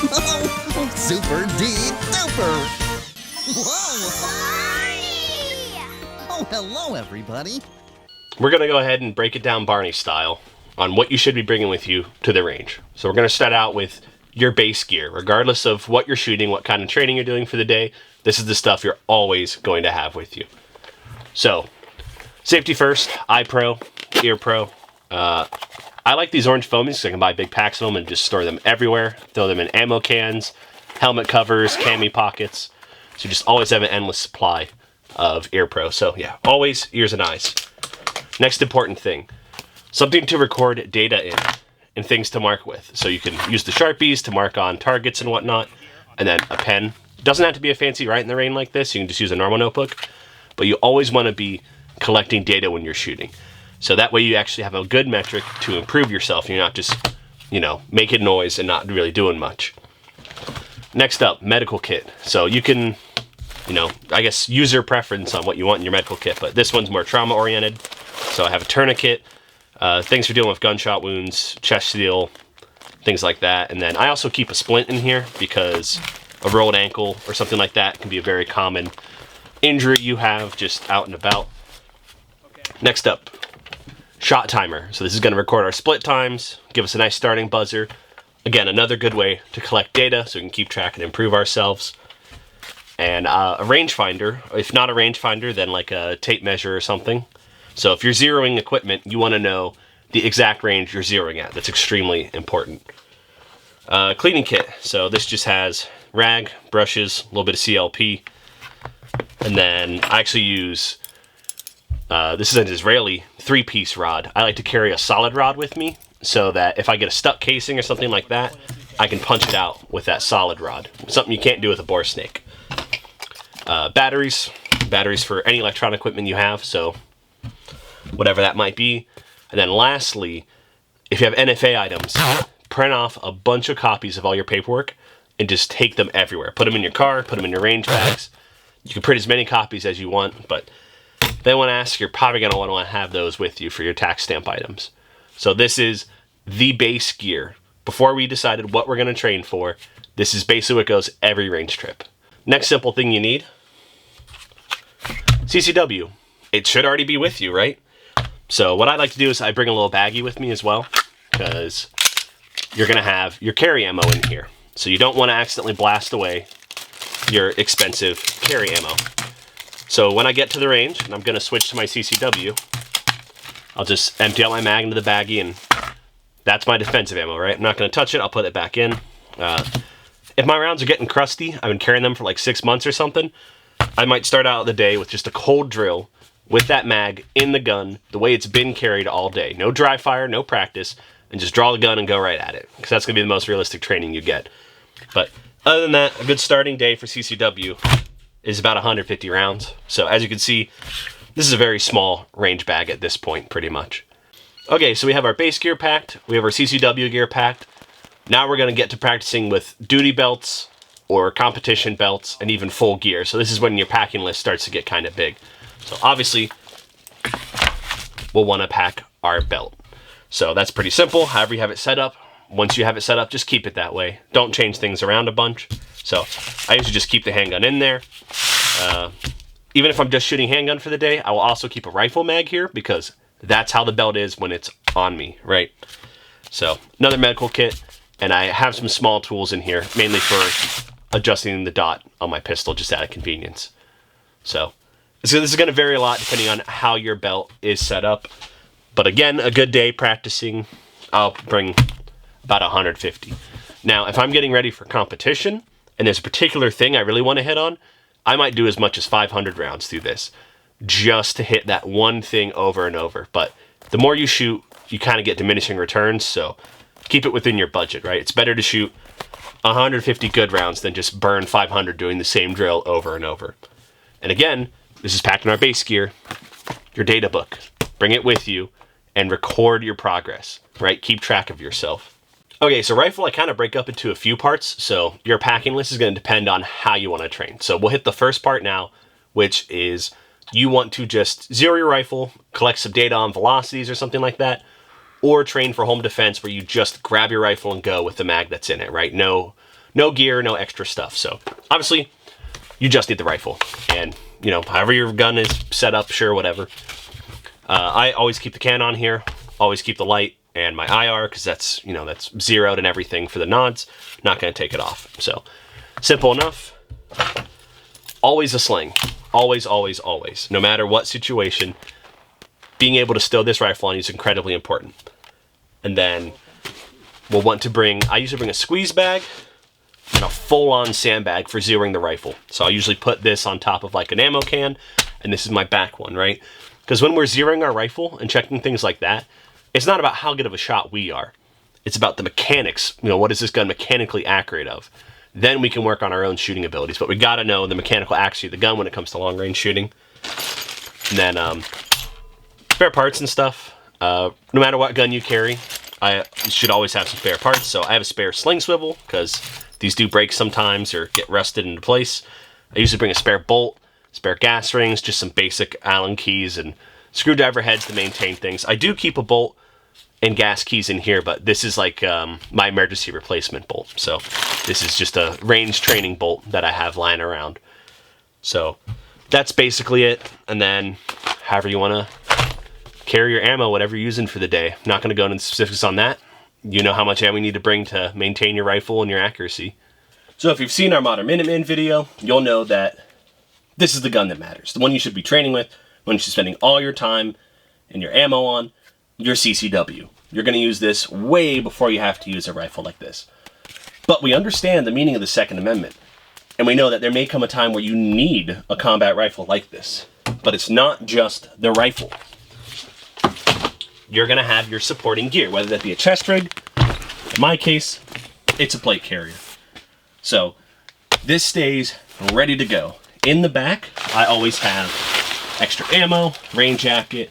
Super duper! Whoa! Oh, hello, everybody. We're going to go ahead and break it down Barney style on what you should be bringing with you to the range. So we're going to start out with your base gear. Regardless of what you're shooting, what kind of training you're doing for the day, this is the stuff you're always going to have with you. So, safety first, eye pro, ear pro. I like these orange foamies because I can buy big packs of them and just store them everywhere. Throw them in ammo cans, helmet covers, cami pockets. So you just always have an endless supply of ear pro. So yeah, always ears and eyes. Next important thing, something to record data in and things to mark with. So you can use the Sharpies to mark on targets and whatnot, and then a pen. It doesn't have to be a fancy write in the rain like this. You can just use a normal notebook, but you always want to be collecting data when you're shooting. So that way you actually have a good metric to improve yourself. You're not just, making noise and not really doing much. Next up, medical kit. So you can, I guess user preference on what you want in your medical kit, but this one's more trauma oriented. So I have a tourniquet, things for dealing with gunshot wounds, chest seal, things like that. And then I also keep a splint in here because a rolled ankle or something like that can be a very common injury you have just out and about. Next up, shot timer. So this is going to record our split times, give us a nice starting buzzer. Again, another good way to collect data so we can keep track and improve ourselves. And a rangefinder. If not a rangefinder, then like a tape measure or something. So if you're zeroing equipment, you want to know the exact range you're zeroing at. That's extremely important. Cleaning kit. So this just has rag, brushes, a little bit of CLP. And then I actually use, this is an Israeli 3-piece rod. I like to carry a solid rod with me so that if I get a stuck casing or something like that, I can punch it out with that solid rod. Something you can't do with a bore snake. Batteries for any electronic equipment you have, so whatever that might be. And then lastly, if you have NFA items, print off a bunch of copies of all your paperwork and just take them everywhere. Put them in your car, put them in your range bags. You can print as many copies as you want, but they want to ask, you're probably going to want to have those with you for your tax stamp items. So this is the base gear. Before we decided what we're going to train for, this is basically what goes every range trip. Next simple thing you need, CCW. It should already be with you, right? So what I like to do is I bring a little baggie with me as well, because you're going to have your carry ammo in here. So you don't want to accidentally blast away your expensive carry ammo. So when I get to the range and I'm going to switch to my CCW, I'll just empty out my mag into the baggie, and that's my defensive ammo, right? I'm not going to touch it. I'll put it back in. If my rounds are getting crusty, I've been carrying them for like 6 months or something, I might start out the day with just a cold drill with that mag in the gun, the way it's been carried all day. No dry fire, no practice, and just draw the gun and go right at it, because that's going to be the most realistic training you get. But other than that, a good starting day for CCW is about 150 rounds. So as you can see, this is a very small range bag at this point, pretty much. Okay, so we have our base gear packed, we have our CCW gear packed. Now we're going to get to practicing with duty belts or competition belts and even full gear. So this is when your packing list starts to get kind of big. So obviously, we'll want to pack our belt. So that's pretty simple, however you have it set up. Once you have it set up, just keep it that way. Don't change things around a bunch. So I usually just keep the handgun in there. Even if I'm just shooting handgun for the day, I will also keep a rifle mag here because that's how the belt is when it's on me, right? So another medical kit, and I have some small tools in here, mainly for adjusting the dot on my pistol just out of convenience. So this is going to vary a lot depending on how your belt is set up. But again, a good day practicing, I'll bring about 150. Now, if I'm getting ready for competition, and there's a particular thing I really want to hit on, I might do as much as 500 rounds through this, just to hit that one thing over and over. But the more you shoot, you kind of get diminishing returns, so keep it within your budget, right? It's better to shoot 150 good rounds than just burn 500 doing the same drill over and over. And again, this is packed in our base gear, your data book. Bring it with you and record your progress, right? Keep track of yourself. Okay, so rifle I kind of break up into a few parts, so your packing list is going to depend on how you want to train. So we'll hit the first part now, which is you want to just zero your rifle, collect some data on velocities or something like that, or train for home defense where you just grab your rifle and go with the mag that's in it, right? No No gear, no extra stuff. So obviously you just need the rifle, and you know, however your gun is set up, sure, whatever. I always keep the can on here, always keep the light and my IR, because that's, you know, that's zeroed and everything for the nods. Not going to take it off. So simple enough. Always a sling. Always, always, always. No matter what situation, being able to stow this rifle on you is incredibly important. And then we'll want to bring, I usually bring a squeeze bag and a full-on sandbag for zeroing the rifle. So I usually put this on top of like an ammo can, and this is my back one, right? Because when we're zeroing our rifle and checking things like that, it's not about how good of a shot we are. It's about the mechanics. You know, what is this gun mechanically accurate of? Then we can work on our own shooting abilities. But we got to know the mechanical accuracy of the gun when it comes to long-range shooting. And then spare parts and stuff. No matter what gun you carry, you should always have some spare parts. So I have a spare sling swivel, because these do break sometimes or get rusted into place. I usually bring a spare bolt, spare gas rings, just some basic Allen keys and screwdriver heads to maintain things. I do keep a bolt and gas keys in here, but this is like my emergency replacement bolt. So this is just a range training bolt that I have lying around. So that's basically it. And then however you want to carry your ammo, whatever you're using for the day. I'm not going to go into specifics on that. You know how much ammo you need to bring to maintain your rifle and your accuracy. So if you've seen our Modern Minuteman video, you'll know that this is the gun that matters. The one you should be training with, when you should be spending all your time and your ammo on, your CCW. You're going to use this way before you have to use a rifle like this. But we understand the meaning of the Second Amendment, and we know that there may come a time where you need a combat rifle like this. But it's not just the rifle. You're going to have your supporting gear, whether that be a chest rig. In my case, it's a plate carrier. So this stays ready to go. In the back, I always have extra ammo, rain jacket,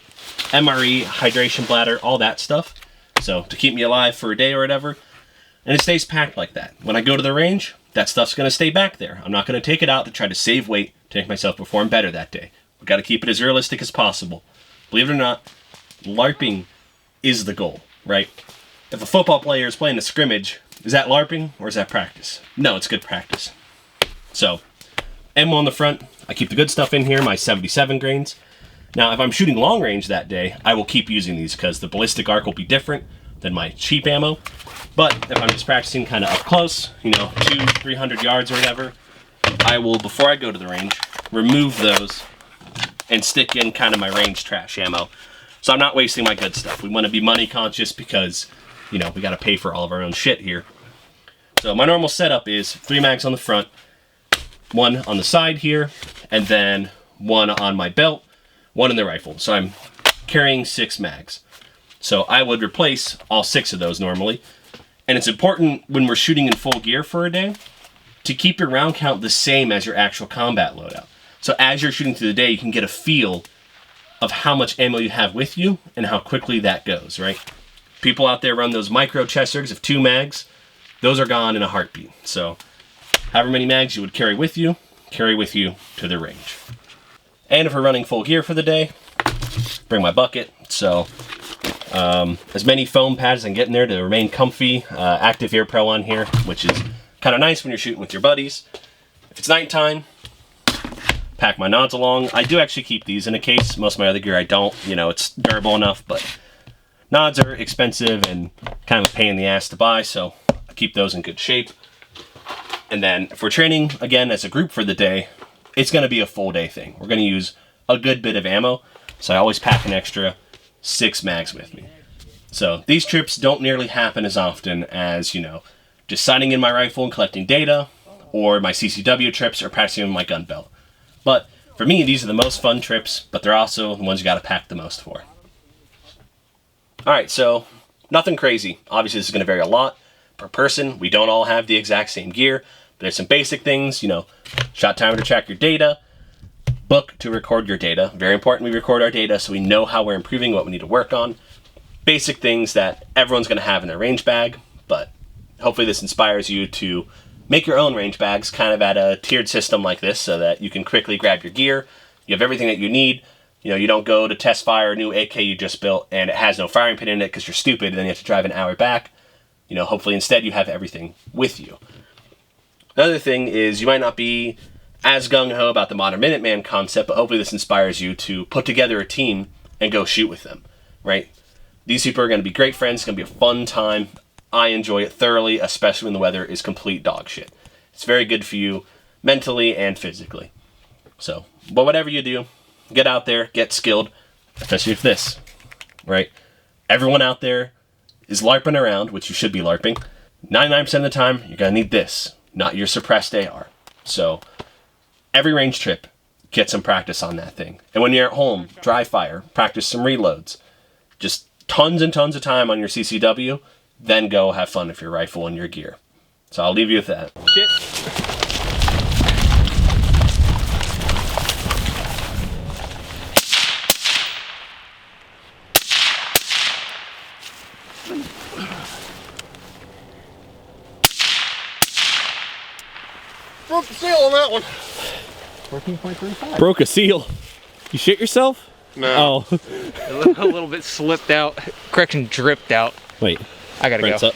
MRE, hydration bladder, all that stuff. So to keep me alive for a day or whatever. And it stays packed like that. When I go to the range, that stuff's going to stay back there. I'm not going to take it out to try to save weight to make myself perform better that day. We've got to keep it as realistic as possible. Believe it or not, LARPing is the goal, right? If a football player is playing a scrimmage, is that LARPing or is that practice? No, it's good practice. So, ammo on the front. I keep the good stuff in here, my 77 grains. Now, if I'm shooting long range that day, I will keep using these because the ballistic arc will be different than my cheap ammo. But if I'm just practicing kind of up close, you know, 200-300 yards or whatever, I will, before I go to the range, remove those and stick in kind of my range trash ammo. So I'm not wasting my good stuff. We want to be money conscious because, you know, we got to pay for all of our own shit here. So my normal setup is 3 mags on the front, 1 on the side here, and then 1 on my belt, 1 in the rifle. So I'm carrying 6 mags. So I would replace all 6 of those normally. And it's important when we're shooting in full gear for a day to keep your round count the same as your actual combat loadout. So as you're shooting through the day, you can get a feel of how much ammo you have with you and how quickly that goes, right? People out there run those micro chest rigs of 2 mags. Those are gone in a heartbeat. So however many mags you would carry with you to the range. And if we're running full gear for the day, bring my bucket. So as many foam pads as I can get in there to remain comfy. Active Air Pro on here, which is kind of nice when you're shooting with your buddies. If it's nighttime, pack my nods along. I do actually keep these in a case. Most of my other gear I don't. You know, it's durable enough, but nods are expensive and kind of a pain in the ass to buy, so I keep those in good shape. And then if we're training, again, as a group for the day, it's going to be a full day thing. We're going to use a good bit of ammo, so I always pack an extra 6 mags with me. So these trips don't nearly happen as often as, you know, just signing in my rifle and collecting data, or my CCW trips, or practicing with my gun belt. But for me, these are the most fun trips, but they're also the ones you got to pack the most for. Alright, so nothing crazy. Obviously, this is going to vary a lot per person. We don't all have the exact same gear, but there's some basic things, you know, shot timer to track your data, book to record your data. Very important we record our data so we know how we're improving, what we need to work on. Basic things that everyone's going to have in their range bag, but hopefully this inspires you to make your own range bags kind of at a tiered system like this so that you can quickly grab your gear. You have everything that you need. You know, you don't go to test fire a new AK you just built and it has no firing pin in it because you're stupid and then you have to drive an hour back. You know, hopefully instead you have everything with you. Another thing is you might not be as gung-ho about the Modern Minuteman concept, but hopefully this inspires you to put together a team and go shoot with them, right? These people are going to be great friends. It's going to be a fun time. I enjoy it thoroughly, especially when the weather is complete dog shit. It's very good for you mentally and physically. So, but whatever you do, get out there, get skilled, especially with this, right? Everyone out there is LARPing around, which you should be LARPing. 99% of the time, you're going to need this, not your suppressed AR. So, every range trip, get some practice on that thing. And when you're at home, dry fire, practice some reloads. Just tons and tons of time on your CCW, then go have fun with your rifle and your gear. So I'll leave you with that. Shit. Broke the seal on that one. 14.35. Broke a seal. You shit yourself? No. Oh. A little bit slipped out. Correction, dripped out. Wait. I gotta Rinse go. up.